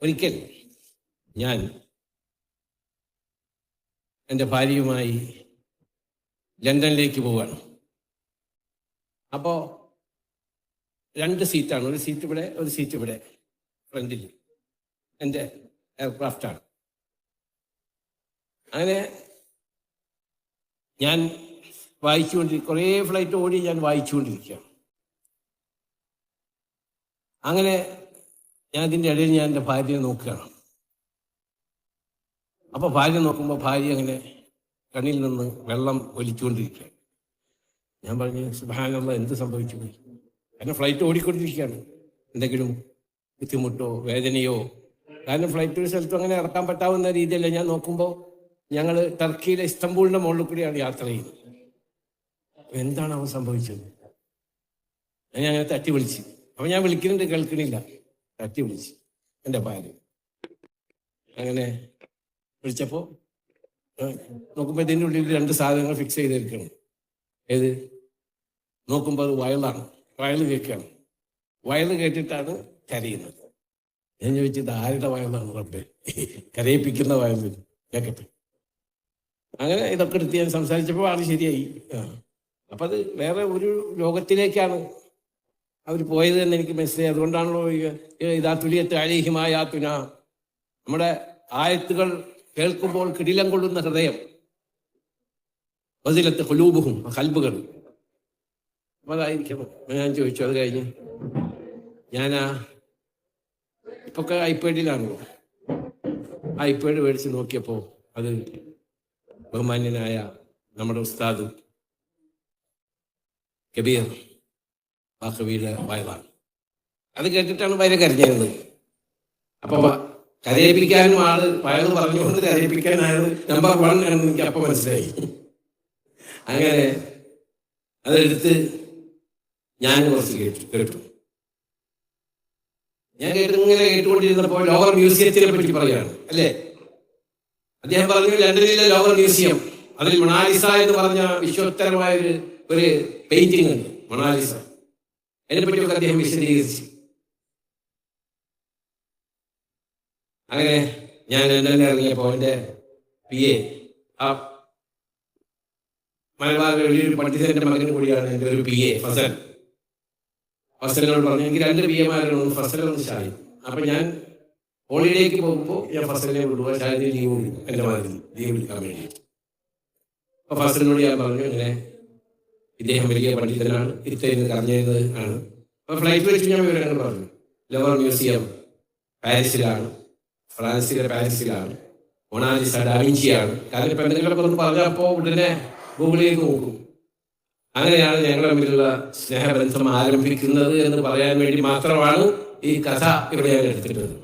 ഒരിക്കൽ ഞാൻ എൻ്റെ ഭാര്യയുമായി ലണ്ടനിലേക്ക് പോവുകയാണ്. അപ്പോൾ 2 സീറ്റാണ്, ഒരു സീറ്റ് ഇവിടെ, ഒരു സീറ്റ് ഇവിടെ ഫ്രണ്ടിൽ. എൻ്റെ എയർക്രാഫ്റ്റാണ്. അങ്ങനെ ഞാൻ കുറേ ഫ്ലൈറ്റ് ഓടി ഞാൻ വായിച്ചുകൊണ്ടിരിക്കുകയാണ്. അങ്ങനെ ഞാൻ ഇതിൻ്റെ ഇടയിൽ ഞാൻ എൻ്റെ ഭാര്യയെ നോക്കുകയാണ്. അപ്പോൾ ഭാര്യ നോക്കുമ്പോൾ ഭാര്യ അങ്ങനെ കണ്ണിൽ നിന്ന് വെള്ളം ഒലിച്ചുകൊണ്ടിരിക്കുകയാണ്. ഞാൻ പറഞ്ഞു, സുബ്ഹാനല്ലാഹ്, എന്ത് സംഭവിച്ചു പോയി? കാരണം ഫ്ലൈറ്റ് ഓടിക്കൊണ്ടിരിക്കുകയാണ്. എന്തെങ്കിലും ബുദ്ധിമുട്ടോ വേദനയോ? കാരണം ഫ്ലൈറ്റ് ഒരു സ്ഥലത്തും അങ്ങനെ ഇറക്കാൻ പറ്റാവുന്ന രീതിയല്ല. ഞാൻ നോക്കുമ്പോൾ ഞങ്ങൾ ടർക്കിയിലെ ഇസ്തംബൂളിൻ്റെ മുകളിൽ കൂടിയാണ് യാത്ര ചെയ്യുന്നത്. എന്താണ് അവൻ സംഭവിച്ചത്? ഞാൻ അങ്ങനെ തട്ടി വിളിച്ചു. അപ്പം ഞാൻ വിളിക്കുന്നുണ്ട്, കേൾക്കണില്ല. തട്ടി വിളിച്ചു എൻ്റെ ഭാര്യ. അങ്ങനെ വിളിച്ചപ്പോൾ നോക്കുമ്പോൾ ഇതിൻ്റെ ഉള്ളിൽ 2 സാധനങ്ങൾ ഫിക്സ് ചെയ്തിരിക്കണം. ഏത്? നോക്കുമ്പോൾ അത് വയലാണ്. വയൽ കേൾക്കുകയാണ്. വയൽ കേട്ടിട്ടാണ് കരയുന്നത്. ഞാൻ ചോദിച്ചത് ആരുടെ വയലാണ് റബ്ബേ? കരയിപ്പിക്കുന്ന വയൽ കേൾക്കട്ടെ. അങ്ങനെ ഇതൊക്കെ എടുത്ത് ഞാൻ സംസാരിച്ചപ്പോൾ ആൾ ശരിയായി. അപ്പം അത് വേറെ ഒരു ലോകത്തിലേക്കാണ് അവർ പോയത് എന്ന് എനിക്ക് മനസ്സിലായി. അതുകൊണ്ടാണല്ലോ ഇതാ തുലിയത്ത് അലൈഹിമായാത്തുന, നമ്മുടെ ആയത്തുകൾ കേൾക്കുമ്പോൾ കിടിലം കൊള്ളുന്ന ഹൃദയം, വസിലത്ത് ഖുലൂബുഹും, കൽബുകൾ. അപ്പം അതായിരിക്കണം. ഞാൻ ചോദിച്ചു. അത് കഴിഞ്ഞ് ഞാൻ ഇപ്പൊക്കെ ഐപാഡിലാണല്ലോ, ഐപാഡ് മേടിച്ച് നോക്കിയപ്പോൾ അത് ബഹുമാന്യനായ നമ്മുടെ ഉസ്താദ് കബീർ ബാഖവിയുടെ വയലാണ്. അത് കേട്ടിട്ടാണ് വയൽ കരഞ്ഞത്. അപ്പൊ കരയിപ്പിക്കാനും ആള് വയൽ പറഞ്ഞുകൊണ്ട് കരയിപ്പിക്കാനായത് നമ്പർ 1 എന്ന് എനിക്ക് അപ്പം മനസ്സിലായി. അങ്ങനെ അതെടുത്ത് ഞാൻ കുറച്ച് കേട്ടു. ഞാൻ ഇങ്ങനെ കേട്ടുകൊണ്ടിരുന്നപ്പോൾ ലോവർ മ്യൂസിയത്തിനെ പറ്റി പറയുകയാണ്, അല്ലേ? അദ്ദേഹം പറഞ്ഞു, ലണ്ടനിലെ ലോവർ മ്യൂസിയം, അതിൽ മൊണാലിസ എന്ന് പറഞ്ഞ വിശ്വോത്തരമായ ഒരു പെയിന്റിംഗ് ഉണ്ട്, മൊണാലിസ. അതിനെപ്പറ്റിയൊക്കെ അദ്ദേഹം വിശദീകരിച്ചു. അങ്ങനെ ഞാൻ ലണ്ടനിൽ ഇറങ്ങിയപ്പോൾ എൻ്റെ PA, ആ മലബാറിലെ വലിയൊരു പണ്ഡിതന്റെ മകൻ കൂടിയാണ് എൻ്റെ ഒരു PA, ഫസലിനോട് പറഞ്ഞു, എനിക്ക് 2 PA-മാരാണ്, ഫസലൊന്ന് ഷാഹിദ്. അപ്പം ഞാൻ ഹോളിഡേക്ക് പോകുമ്പോൾ ഞാൻ ഫസലിനെ വിടുക, ഷാഹിദിന് ലീവ് കൊടുക്കും, എൻ്റെ മകന് ലീവ് എടുക്കാൻ വേണ്ടി. അപ്പോൾ ഫസലിനോട് ഞാൻ പറഞ്ഞു, ഇങ്ങനെ ഇദ്ദേഹം വലിയ പണ്ഡിതനാണ്, ഇത്രയും അറിഞ്ഞത് ആണ്. അപ്പോൾ ഫ്ലൈറ്റ് വെച്ച് ഞാൻ വിവരങ്ങൾ പറഞ്ഞു. ലോവർ മ്യൂസിയം പാരീസിലാണ്, ഫ്രാൻസിലെ പാരീസിലാണ്. മൊണാലിസ ഡാവിഞ്ചിയാണ്. കാരണം ഇപ്പം എന്തെങ്കിലുമൊക്കെ ഒന്ന് പറഞ്ഞപ്പോൾ ഉടനെ ഗൂഗിളിലേക്ക് നോക്കും. അങ്ങനെയാണ് ഞങ്ങൾ തമ്മിലുള്ള സ്നേഹബന്ധം ആരംഭിക്കുന്നത് എന്ന് പറയാൻ വേണ്ടി മാത്രമാണ് ഈ കഥ ഇവിടെ ഞാൻ എടുത്തിട്ടുള്ളത്.